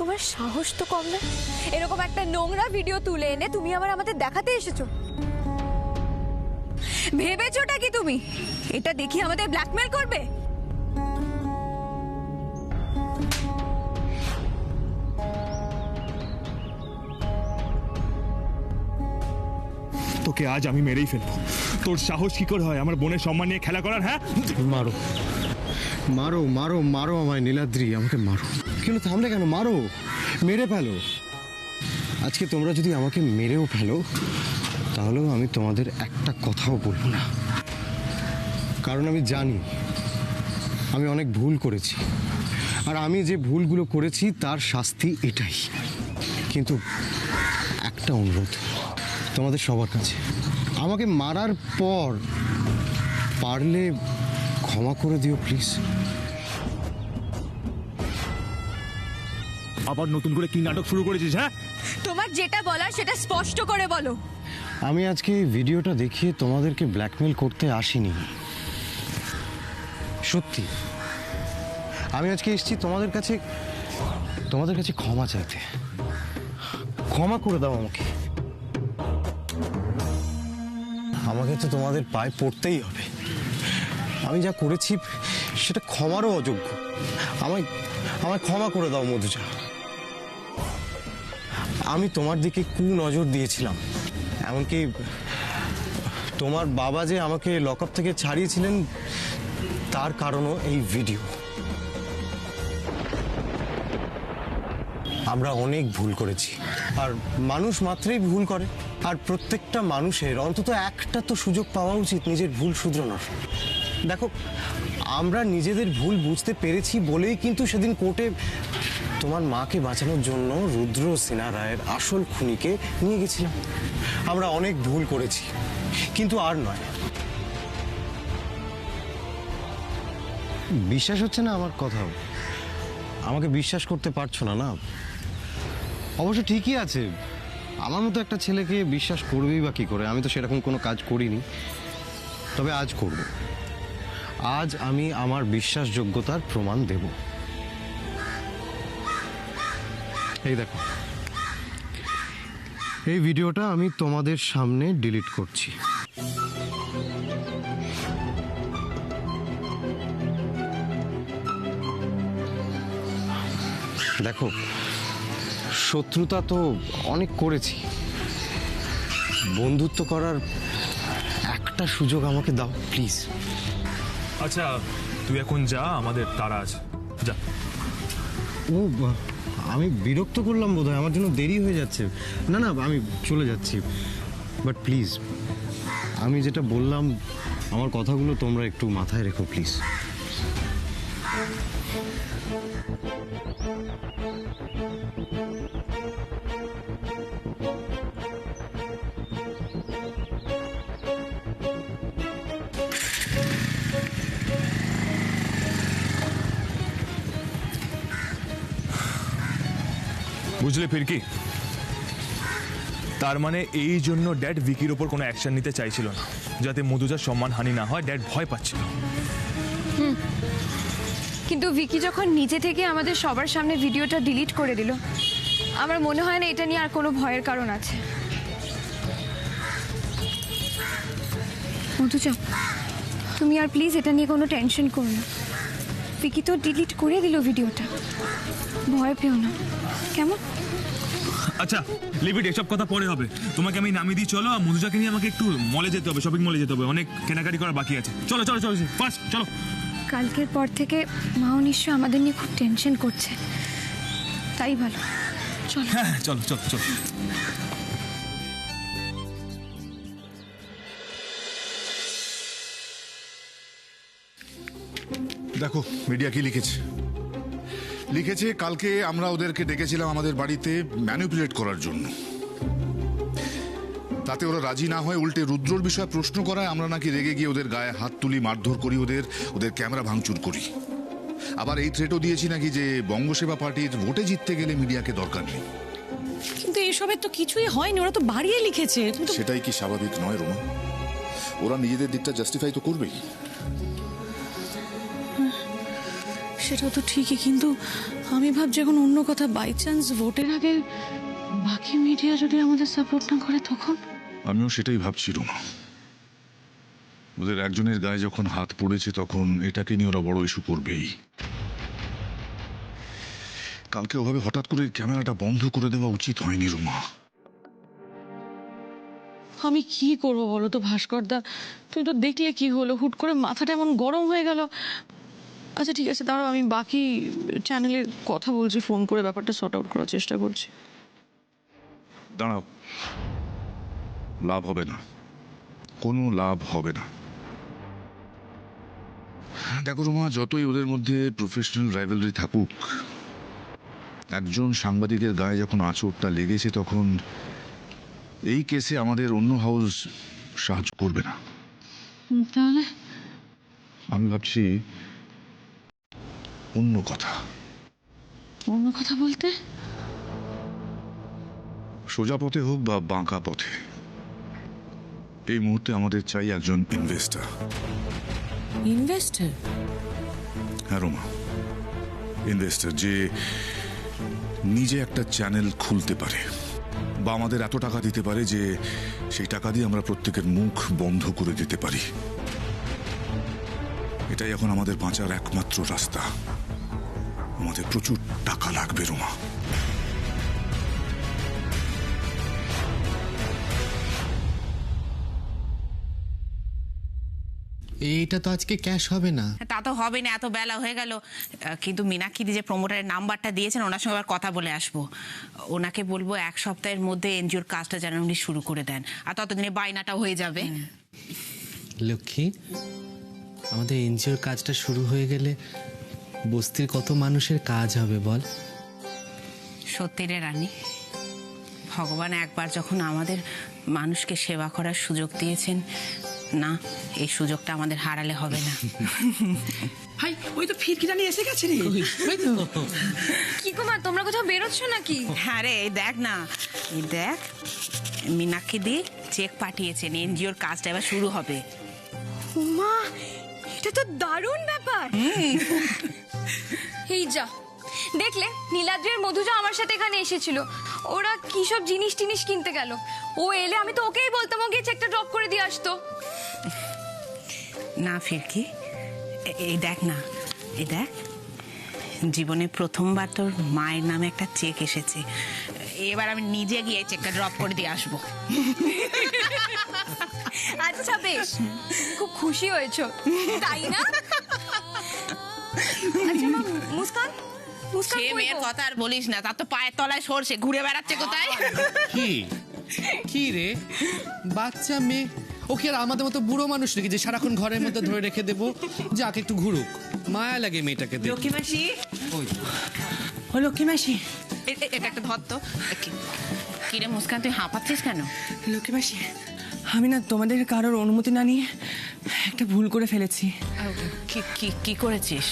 তোমার সাহস তো কম না, এরকম একটা নোংরা ভিডিও তুলে এনে তুমি আমাদের দেখাতে এসেছো। ভেবেছোটা কি তুমি এটা দেখি আমাদের ব্ল্যাকমেল করবে? তোকে আজ আমি মেরেই ফেলবো। তোর সাহস কি করে হয় আমার বোনের সম্মান নিয়ে খেলা করার? হ্যাঁ, মারো মারো মারো মারো আমায় নীলাদ্রি, আমাকে মারো। কিন্তু থামলে কেন? মারো, মেরে ফেলো। আজকে তোমরা যদি আমাকে মেরেও ফেলো তাহলেও আমি তোমাদের একটা কথাও বলবো না, কারণ আমি জানি আমি অনেক ভুল করেছি, আর আমি যে ভুলগুলো করেছি তার শাস্তি এটাই। কিন্তু একটা অনুরোধ তোমাদের সবার কাছে, আমাকে মারার পর পারলে ক্ষমা করে দিও প্লিজ। আবার নতুন করে কি নাটক শুরু করেছিস? হ্যাঁ, তোমার যেটা বলার সেটা স্পষ্ট করে বলো। আমি আজকে এই ভিডিওটা দেখিয়ে তোমাদেরকে ব্ল্যাকমেল করতে আসিনি, সত্যি। আমি আজকে এসেছি তোমাদের কাছে ক্ষমা চাইতে। ক্ষমা করে দাও আমাকে। আমাকে তো তোমাদের পায়ে পড়তেই হবে। আমি যা করেছি সেটা ক্ষমারও অযোগ্য। আমায় ক্ষমা করে দাও মধুজা। আমি তোমার দিকে কুনজর দিয়েছিলাম, এমনকি তোমার বাবা যে আমাকে লকআপ থেকে ছাড়িয়েছিলেন তার কারণও এই ভিডিও। আমরা অনেক ভুল করেছি, আর মানুষ মাত্রই ভুল করে, আর প্রত্যেকটা মানুষের অন্তত একটা তো সুযোগ পাওয়া উচিত নিজের ভুল শুধরানোর। দেখো, আমরা নিজেদের ভুল বুঝতে পেরেছি বলেই কিন্তু সেদিন কোর্টে তোমার মাকে বাঁচানোর জন্য রুদ্র সিনহা রায়ের আসল খুনিকে নিয়ে গেছিলাম। আমরা অনেক ভুল করেছি, কিন্তু আর নয়। বিশ্বাস হচ্ছে না আমার কথা? আমাকে বিশ্বাস করতে পারছো না? না, অবশ্য ঠিকই আছে। আমার মতো একটা ছেলেকে বিশ্বাস করবেই বা কি করে? আমি তো সেরকম কোনো কাজ করিনি, তবে আজ করব। আজ আমি আমার বিশ্বাসযোগ্যতার প্রমাণ দেব। এই দেখো, এই ভিডিওটা আমি তোমাদের সামনে ডিলিট করছি। দেখো, শত্রুতা তো অনেক করেছি, বন্ধুত্ব করার একটা সুযোগ আমাকে দাও প্লিজ। আচ্ছা তুই এখন যা, আমাদের তাড়া আছে, যা। ও, আমি বিরক্ত করলাম বোধহয়, আমার জন্য দেরি হয়ে যাচ্ছে। না না, আমি চলে যাচ্ছি, বাট প্লিজ আমি যেটা বললাম আমার কথাগুলো তোমরা একটু মাথায় রেখো প্লিজ। বুঝলে ফিরকি, তার মানে এই জন্য ড্যাড ভিকির ওপর কোনো অ্যাকশন নিতে চাইছিল না, যাতে মধুজার সম্মানহানি না হয়। ড্যাড ভয় পাচ্ছিল। কিন্তু ভিকি যখন নিজে থেকে আমাদের সবার সামনে ভিডিওটা ডিলিট করে দিল, আমার মনে হয় না এটা নিয়ে আর কোনো ভয়ের কারণ আছে। মধুজা, তুমি আর প্লিজ এটা নিয়ে কোনো টেনশন করো না। ভিকি তো ডিলিট করে দিল ভিডিওটা, ভয় পেও না, কেমন? আচ্ছা লিভিড, এসব কথা পরে হবে। তোমাকে আমি নামিয়ে দিই, চলো। আর মধুজাকে নিয়ে আমাকে একটু মলে যেতে হবে, শপিং মলে যেতে হবে, অনেক কেনাকাটি করা বাকি আছে। চলো চলো চলো ফার্স্ট চলো। কালকের পর থেকে মাও নিশ্চয় আমাদের নিয়ে খুব টেনশন করছে, তাই ভালো। চলো। হ্যাঁ চলো চলো চলো। দেখো মিডিয়া কি লিখেছে কালকে আমরা ওদেরকে ডেকেছিলাম আমাদের বাড়িতে ম্যানিপুলেট করার জন্য। তাতে ওরা রাজি না হয় উল্টে রুদ্রর বিষয়ে প্রশ্ন করায় আমরা নাকি রেগে গিয়ে ওদের গায়ে হাত তুলি, মারধর করি, ওদের ক্যামেরা ভাঙচুর করি। আবার এই থ্রেটও দিয়েছি নাকি যে বঙ্গসেবা পার্টির ভোটে জিততে গেলে মিডিয়াকে দরকার নেই। কিন্তু এসবের তো কিছুই হয়নি, ওরা তো বাড়িয়ে লিখেছে। সেটাই কি স্বাভাবিক নয় রোমা? ওরা নিজেদের দিকটা জাস্টিফাই তো করবেই। সেটাও তো ঠিকই, কিন্তু আমি ভাবছি এখন অন্য কথা। বাই চান্স ভোটের আগে বাকি মিডিয়া যদি আমাদের সাপোর্ট না করে তখন? আমিও সেটাই ভাবছি রুমা। ওদের একজনের গায়ে যখন হাত পড়েছে তখন এটাকে নিয়ে ওরা বড় ইস্যু করবেই। কালকে ওভাবে হঠাৎ করে ক্যামেরাটা বন্ধ করে দেওয়া উচিত হয়নি রুমা। আমি কি করবো বলো তো ভাস্কর দা, তুমি তো দেখলে কি হলো, হুট করে মাথাটা এমন গরম হয়ে গেল। আচ্ছা ঠিক আছে, দাঁড়াও, আমি বাকি চ্যানেলের কথা বলছি, ফোন করে ব্যাপারটা সর্ট আউট করার চেষ্টা করছি। দাঁড়াও, লাভ হবে না, কোনো লাভ হবে না। দেখো রুমা, যতই ওদের মধ্যে প্রফেশনাল রাইভালরি থাকুক, একজন সাংবাদিকের গায়ে যখন আঁচড়টা লেগেছে তখন এই কেসে আমাদের অন্য হাউস সাহায্য করবে না। তাহলে আমি ভাবছি অন্য কথা। অন্য কথা বলতে? সোজা পথে হোক বা বাঁকা পথে, এই মুহূর্তে আমাদের চাই একজন ইনভেস্টর। ইনভেস্টর? হ্যাঁ রোমা, ইনভেস্টর যে নিজে একটা চ্যানেল খুলতে পারে বা আমাদের এত টাকা দিতে পারে যে সেই টাকা দিয়ে আমরা প্রত্যেকের মুখ বন্ধ করে দিতে পারি। এটাই এখন আমাদের বাঁচার একমাত্র রাস্তা। আমাদের প্রচুর টাকা লাগবে রোমা। এইটা তো আজকে ক্যাশ হবে না। তা তো হবে না, এত বেলা হয়ে গেল। কিন্তু মীনাক্ষী যে প্রমোটারের নাম্বারটা দিয়েছেন ওনার সঙ্গে আবার কথা বলে আসবো। ওনাকে বলবো 1 সপ্তাহের মধ্যে এনজিওর কাজটা যেন উনি শুরু করে দেন, আর ততদিনে বায়নাটাও হয়ে যাবে। লক্ষ্মী, আমাদের এনজিওর কাজটা শুরু হয়ে গেলে বস্তির কত মানুষের কাজ হবে বল। সত্যি রে রানী, ভগবান একবার যখন আমাদের মানুষকে সেবা করার সুযোগ দিয়েছেন, না এই সুযোগটা আমাদের হারালে হবে না। হাই, ওই তো ফিরকিটা নিয়ে এসে গেছে রে। কি কুমার, তোমরা কোথাও বেরোচ্ছ নাকি? হ্যাঁ রে, এই দেখ না, এই দেখ, মীনাক্ষী দি চেক পাঠিয়েছেন, এনজিওর কাজটা এবার শুরু হবে। উমা, এটা তো দারুণ ব্যাপার। এই যা দেখলে, নীলাদ্রি আর মধুজা আমার সাথে এখানে এসেছিল। ওরা কি সব জিনিস টিনিস কিনতে গেল। ও এলে আমি তো ওকেই বলতাম ও গিয়ে চেকটা ড্রপ করে দিয়ে আসতো। না ফিরকি, এই দেখ না, এই দেখ, জীবনে প্রথমবার তোর মায়ের নামে একটা চেক এসেছে। এবার আমি নিজে গিয়ে চেকটা ড্রপ করে দিয়ে আসবো। আচ্ছা বেশ, খুব খুশি হয়েছো তাই না? আচ্ছা মা, মুস্কান, মুস্কান সে কই মেয়ের গো? কথা আর বলিস না, তার তো পায়ের তলায় সরষে ঘুরে বেড়াচ্ছে কোথায়। কি কি রে, বাচ্চা মেয়ে, ওকে আর আমাদের মতো বুড়ো মানুষ নাকি যে সারাক্ষণ ঘরের মধ্যে ধরে রেখে দেবো? যাক একটু ঘুরুক, মায়া লাগে মেয়েটাকে দেখে। লক্ষ্মী মাসি, ওই ও লক্ষ্মী মাসি, এটা একটা ধর তো। কিরে মুস্কান, তুই হাঁপাচ্ছিস কেন? লক্ষ্মী মাসি, আমি না তোমাদের কারোর অনুমতি না নিয়ে একটা ভুল করে ফেলেছি। কি করেছিস?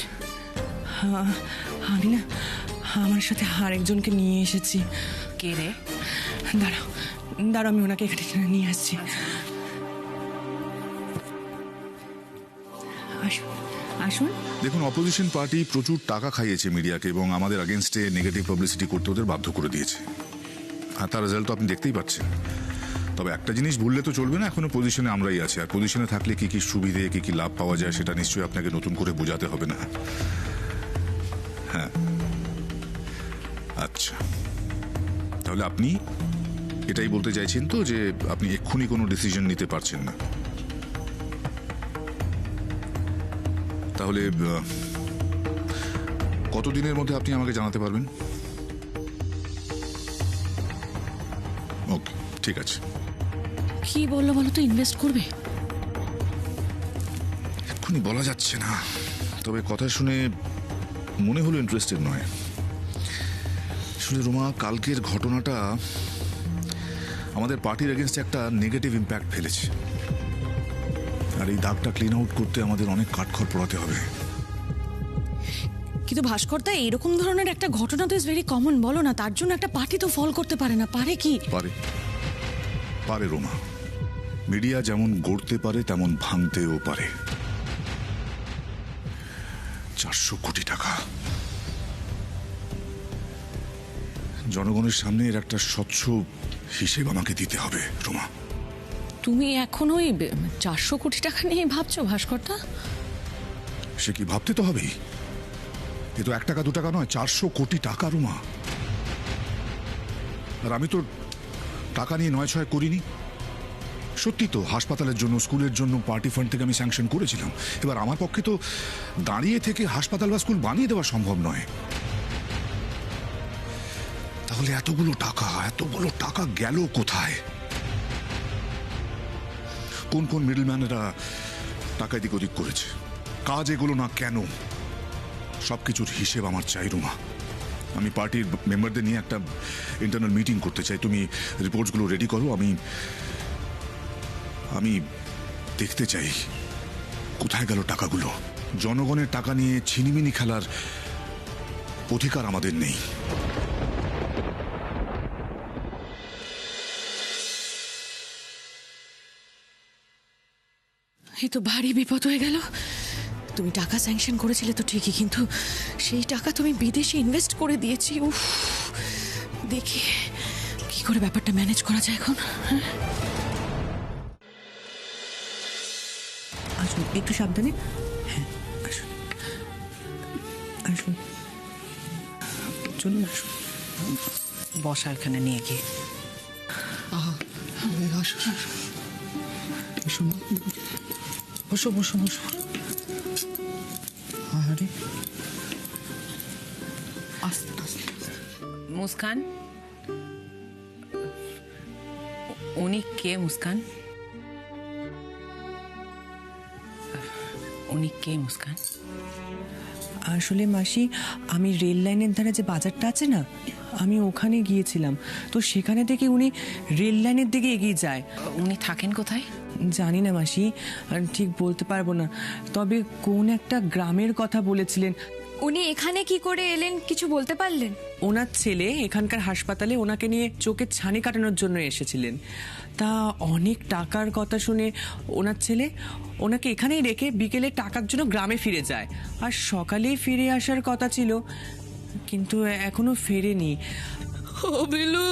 আমি না আমার সাথে আরেকজনকে নিয়ে এসেছি। কে রে? দাঁড়াও দাঁড়াও, আমি ওনাকে এখানে নিয়ে আসছি। আসুন আসুন। দেখুন, অপোজিশন পার্টি প্রচুর টাকা খাইয়েছে মিডিয়াকে এবং আমাদের আগেনস্টে নেগেটিভ পাবলিসিটি করতে ওদের বাধ্য করে দিয়েছে। আর তার রেজাল্ট তো আপনি দেখতেই পাচ্ছেন। তবে একটা জিনিস ভুললে তো চলবে না, এখনো পজিশনে আমরাই আছি। আর পজিশনে থাকলে কি কি সুবিধে, কি কি লাভ পাওয়া যায় সেটা নিশ্চয়ই আপনাকে নতুন করে বোঝাতে হবে না। হ্যাঁ, আচ্ছা, তাহলে আপনি এটাই বলতে চাইছেন তো যে আপনি এক্ষুনি কোনো ডিসিশন নিতে পারছেন না? তাহলে কতদিনের মধ্যে আপনি আমাকে জানাতে পারবেন? ওকে, ঠিক আছে। কি বললো বলো তো, ইনভেস্ট করবে? এক্ষুনি বলা যাচ্ছে না, তবে কথা শুনে মনে হলো ইন্টারেস্টেড নয়। আসলে রোমা, কালকের ঘটনাটা আমাদের পার্টির এগেনস্টে একটা নেগেটিভ ইম্প্যাক্ট ফেলেছে, আর এই দাগটা ক্লিন আউট করতে আমাদের অনেক কাঠখড় পোড়াতে হবে। কিন্তু ভাস্কর দা, এরকম ধরনের একটা ঘটনা তো ইজ ভেরি কমন, বলো না? তার জন্য একটা পার্টি তো ফল করতে পারে না, পারে কি? পারে পারে রোমা, মিডিয়া যেমন গড়তে পারে তেমন ভাঙতেও পারে। 400 কোটি টাকা। জনগণের সামনে এর একটা স্বচ্ছ হিসেব আমাকে দিতে হবে রোমা। তুমি এখন ওই 400 কোটি টাকা নিয়ে ভাবছো ভাস্করদা? সে কি ভাবতে তো হবেই, এ তো 1 টাকা 2 টাকা নয়, 400 কোটি টাকা রোমা। আর আমি তো টাকা নিয়ে নয় ছয় করিনি। সত্যি তো হাসপাতালের জন্য, স্কুলের জন্য পার্টি ফান্ড থেকে আমি স্যাংশন করেছিলাম। এবার আমার পক্ষে তো দাঁড়িয়ে থেকে হাসপাতাল বা স্কুল বানিয়ে দেওয়া সম্ভব নয়। তাহলে এতগুলো টাকা গেল কোথায়? কোন কোন মিডলম্যানেরা টাকা এদিক ওদিক করেছে, কাজ এগুলো না কেন, সবকিছুর হিসেব আমার চাই রুমা। আমি পার্টির মেম্বারদের নিয়ে একটা ইন্টারনাল মিটিং করতে চাই। তুমি রিপোর্টসগুলো রেডি করো। আমি দেখতে চাই কোথায় গেল টাকাগুলো। জনগণের টাকা নিয়ে ছিনিমিনি খেলার অধিকার আমাদের নেই। এই তো ভারী বিপদ হয়ে গেল। তুমি টাকা স্যাংশন করেছিলে তো ঠিকই, কিন্তু সেই টাকা তুমি বিদেশে ইনভেস্ট করে দিয়েছি। উফ, দেখি কি করে ব্যাপারটা ম্যানেজ করা যায় এখন। আসুন, একটু সাবধানে। হ্যাঁ, আসুন আসুন, চলুন আসুন। বসা এখানে নিয়ে গিয়ে। বসো বসো বসো। আরে আস্তে আস্তে। মুস্কান, উনি কে? মুস্কান, উনি কে? মুস্কান, আসলে মাসি, আমি রেল লাইনের ধারে যে বাজারটা আছে না, আমি ওখানে গিয়েছিলাম। তো সেখানে থেকে উনি রেল লাইনের দিকে এগিয়ে যায়। উনি থাকেন কোথায়? জানি না মাসি, ঠিক বলতে পারবো না। তবে কোন একটা গ্রামের কথা বলেছিলেন। উনি এখানে কি করে এলেন কিছু বলতে পারলেন? ওনার ছেলে এখানকার হাসপাতালে ওনাকে নিয়ে চোখের ছানি কাটানোর জন্য এসেছিলেন। তা অনেক টাকার কথা শুনে ওনার ছেলে ওনাকে এখানেই রেখে বিকেলে টাকার জন্য গ্রামে ফিরে যায়। আর সকালেই ফিরে আসার কথা ছিল, কিন্তু এখনো ফেরেনি। ও বিলু,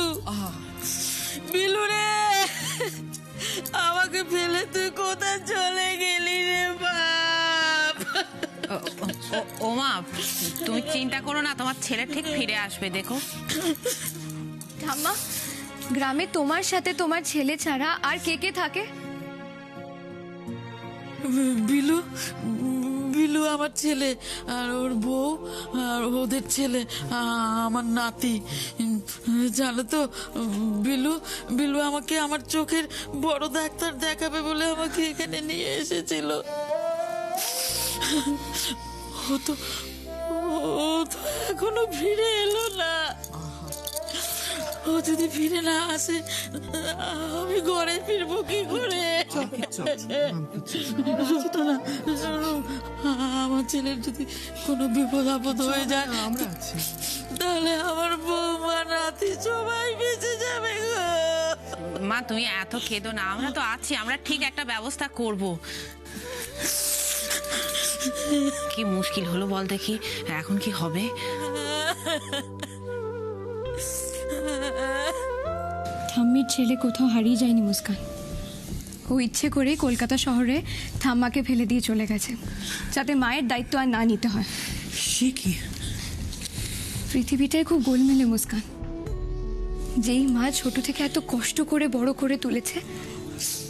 বিলু রে, আমাকে ফেলে তুই কোথায় চলে গেলি রে বাপ? ওমা, তুমি চিন্তা করো না, তোমার ছেলে ঠিক ফিরে আসবে। দেখো ঠাম্মা, গ্রামে তোমার সাথে তোমার ছেলে ছাড়া আর কে কে থাকে? বিলু, বিলু আমার ছেলে, আর ওর বউ, আর ওদের ছেলে, আমার নাতি। জানো তো বিলু, বিলু আমাকে আমার চোখের বড় ডাক্তার দেখাবে বলে আমাকে এখানে নিয়ে এসেছিল। ও তো এখনো ফিরে এলো না। ও যদি ফিরে না আসে, আমি ঘরে ফিরবো কি করে? আমার ছেলের যদি কোনো বিপদ আপদ হয়ে যায়, তাহলে আমার বৌমা, নাতি সবাই বেঁচে যাবে গো। মা, তুমি এত কেঁদো না, আমরা তো আছি, আমরা ঠিক একটা ব্যবস্থা করব। কি মুশকিল হলো বল দেখি, এখন কি হবে? ঠাম্মির ছেলে কোথাও হারিয়ে যায়নি মুস্কান। ও ইচ্ছে করে কলকাতা শহরে ঠাম্মাকে ফেলে দিয়ে চলে গেছে, যাতে মায়ের দায়িত্ব আর না নিতে হয়। সে কি? পৃথিবীটাই খুব গোলমেলে মুস্কান। যেই মা ছোট থেকে এত কষ্ট করে বড় করে তুলেছে,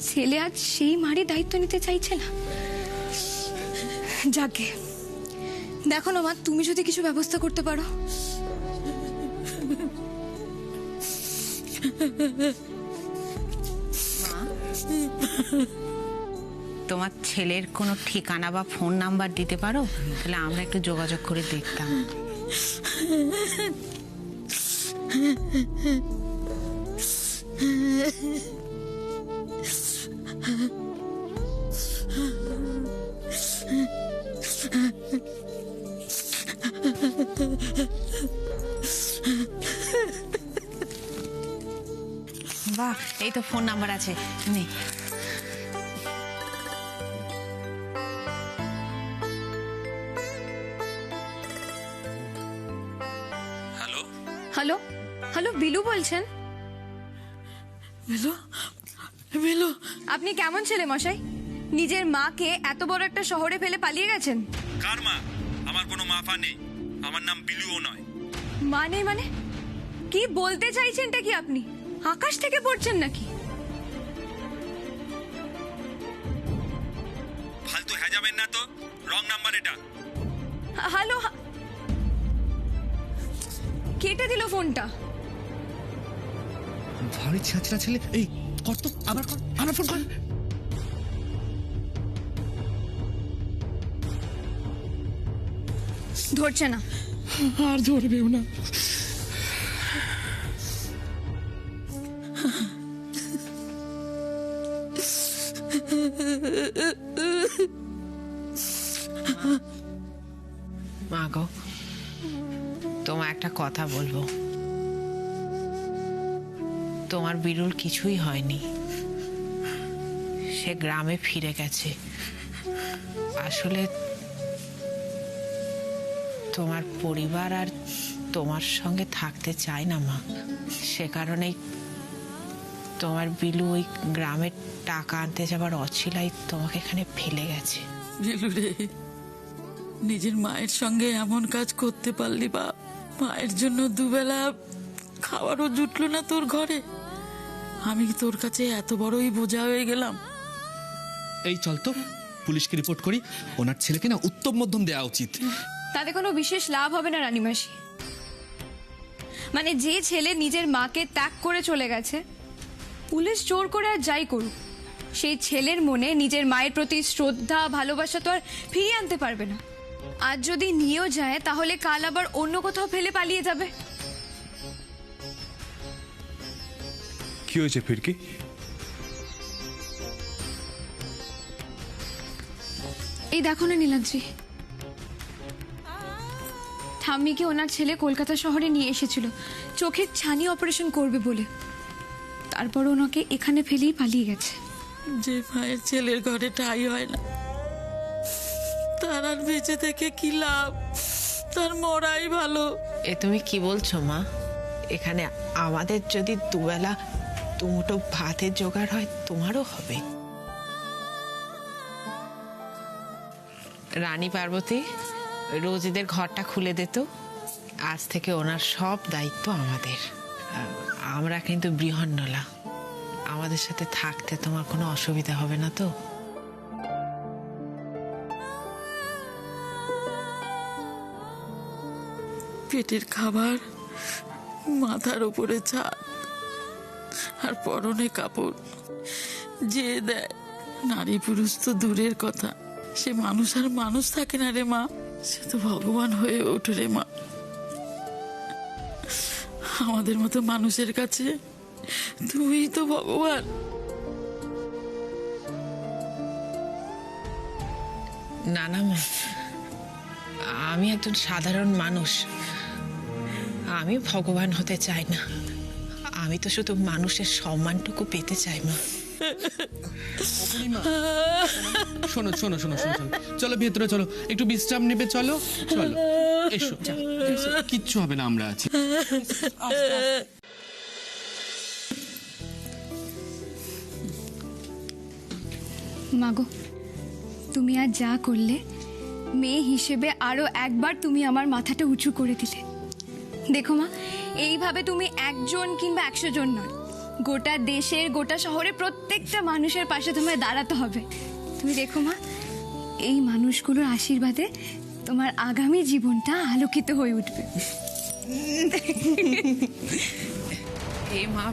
ছেলে আজ সেই মারই দায়িত্ব নিতে চাইছে না। যাকে দেখো না মা, তুমি যদি কিছু ব্যবস্থা করতে পারো। তোমার ছেলের কোনো ঠিকানা বা ফোন নাম্বার দিতে পারো? তাহলে আমরা একটু যোগাযোগ করে দেখতাম। বাহ, এই তো ফোন নাম্বার আছে, নে। হ্যালো, বিলু বলছেন? বিলু, বিলু, আপনি কেমন ছেলে মশাই? নিজের মাকে এত বড় একটা শহরে ফেলে পালিয়ে গেছেন। কার মা? আমার কোনো মাফা নেই, আমার নাম বিলুও নয়। মানে কি বলতে চাইছেনটা কি আপনি? আকাশ থেকে পড়ছেন নাকি? ফালতু যাবেন না তো, রং নাম্বার এটা। হ্যালো, কেটে দিল ফোনটা। ভারী ছেঁচড়া ছেলে। এই কর তো, আবার কর, আবার ফোন কর। ধরছে না। আর ধরবেও না। মা গো, তোমার একটা কথা বলবো। তোমার বিরুল কিছুই হয়নি, সে গ্রামে ফিরে গেছে। আসলে তোমার পরিবার আর তোমার সঙ্গে থাকতে চায় না মা, সে কারণেই তোমার বিলু ওই গ্রামের টাকা আনতে যাবার অছিলাই তোমাকে এখানে ফেলে গেছে। বিলু রে, নিজের মায়ের সঙ্গে এমন কাজ করতে পারলি বাপ? মায়ের জন্য দুবেলা খাবারও জুটলো না তোর ঘরে। আমি কি তোর কাছে এত বড়ই বোঝা হয়ে গেলাম? এই চল তো পুলিশকে রিপোর্ট করি, ওনার ছেলেকে না উত্তম মধ্যম দেওয়া উচিত। তাতে কোনো বিশেষ লাভ হবে না রানীমাসি। মানে যে ছেলে নিজের মাকে ত্যাগ করে চলে গেছে, পুলিশ জোর করে আর যাই করুক, সেই ছেলের মনে নিজের মায়ের প্রতি শ্রদ্ধা ভালোবাসা তো আর ফিরিয়ে আনতে পারবে না। আর যদি নিয়েও যায় তাহলে কাল আবার অন্য কোথাও ফেলে পালিয়ে যাবে। কি হয়েছে ফিরকি? এই দেখো না নীলাদ্রি, ঠাম্মিকে ওনার ছেলে কলকাতা শহরে নিয়ে এসেছিল চোখের ছানি অপারেশন করবে বলে। তারপর ওনাকে এখানে ফেলেই পালিয়ে গেছে। যে মায়ের ছেলের ঘরে ঠাঁই হয় না, তার আর বেঁচে থেকে কি লাভ? তার মরাই ভালো। এ তুমি কি বলছো মা? এখানে আমাদের যদি দুবেলা দুমুঠো ভাতের জোগাড় হয়, তোমারও হবে। রানী পার্বতী, রোজিদের ঘরটা খুলে দিত। আজ থেকে ওনার সব দায়িত্ব আমাদের। আমরা কিন্তু বৃহন্নলা, আমাদের সাথে থাকতে তোমার কোনো অসুবিধা হবে না তো? পেটের খাবার, মাথার উপরে ছাদ, আর পরনে কাপড় যে দেয়। নারী পুরুষ তো দূরের কথা, সে মানুষ আর মানুষ থাকে না রে মা, সে তো ভগবান হয়ে ওঠে রে মা। আমাদের মতো মানুষের কাছে তুই তো ভগবান। না না মা, আমি একজন সাধারণ মানুষ, আমি ভগবান হতে চাই না। আমি তো শুধু মানুষের সম্মানটুকু পেতে চাই মা। শোনো শোনো শোনো শোনো শোনো, চলো ভেতরে চলো, একটু বিশ্রাম নেবে। চলো চলো, এসো, কিচ্ছু হবে না, আমরা আছি। মাগো, তুমি আর যা করলে, মেয়ে হিসেবে আরো একবার তুমি আমার মাথাটা উঁচু করে দিলে। দেখো মা, এইভাবে তুমি একজন কিংবা 100 জন নয়, গোটা দেশের গোটা শহরে প্রত্যেকটা মানুষের পাশে তোমায় দাঁড়াতে হবে। তুমি দেখো মা, এই মানুষগুলোর আশীর্বাদে তোমার আগামী জীবনটা আলোকিত হয়ে উঠবে। এই মা,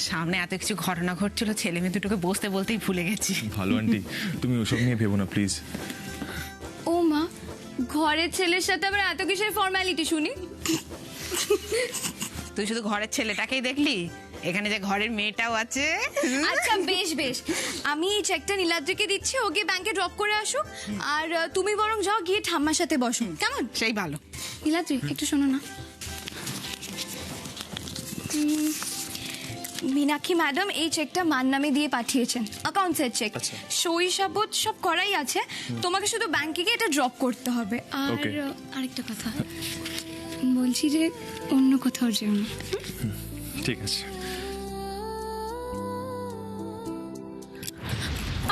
সামনে এত কিছু ঘটনা ঘটছিল, ছেলে মেয়ে দুটোকে বসতে বলতেই ভুলে গেছি। ভালো আন্টি, তুমি ওসব নিয়ে ভেবো না প্লিজ। ও মা, ঘরের ছেলের সাথে আবার এত কিসের ফর্মালিটি শুনি? তুই শুধু ঘরের ছেলেটাকেই দেখলি, এখানে যে ঘরের মেয়েটাও আছে। আচ্ছা বেশ বেশ, আমি এই চেকটা নীলাদ্রিকে দিচ্ছি, ওকে ব্যাংকে ড্রপ করে আসুক। আর তুমি বরং যাও গিয়ে ঠাম্মার সাথে বসো, কেমন? সেই ভালো। নীলাদ্রি একটু শোনো না। মীনাক্ষী ম্যাডাম এই চেকটা মান নামে দিয়ে পাঠিয়েছেন, অ্যাকাউন্টসের চেক। সই সাবুত সব করাই আছে, তোমাকে শুধু ব্যাংকে গিয়ে এটা ড্রপ করতে হবে। আর Okay. আরেকটা কথা বলছি যে অন্য কোথাও যেও না। ঠিক আছে।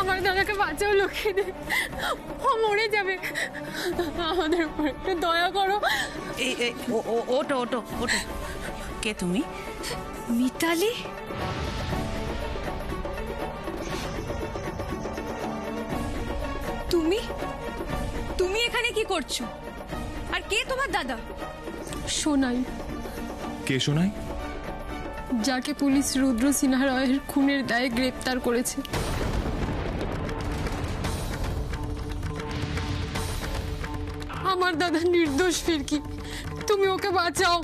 আমার দাদাকে বাঁচাও, লক্ষ্মী দে, ও মরে যাবে, আমাদের উপর একটু দয়া করো। এই ওটো ওটো ওটো। কে তুমি? মিতালি, তুমি তুমি এখানে কি করছো? আর কে তোমার দাদা? শোনাই, কে শোনাই? যাকে পুলিশ রুদ্র সিনহা রায়ের খুনের দায়ে গ্রেপ্তার করেছে। আমার দাদা নির্দোষ ফিরকি, তুমি ওকে বাঁচাও।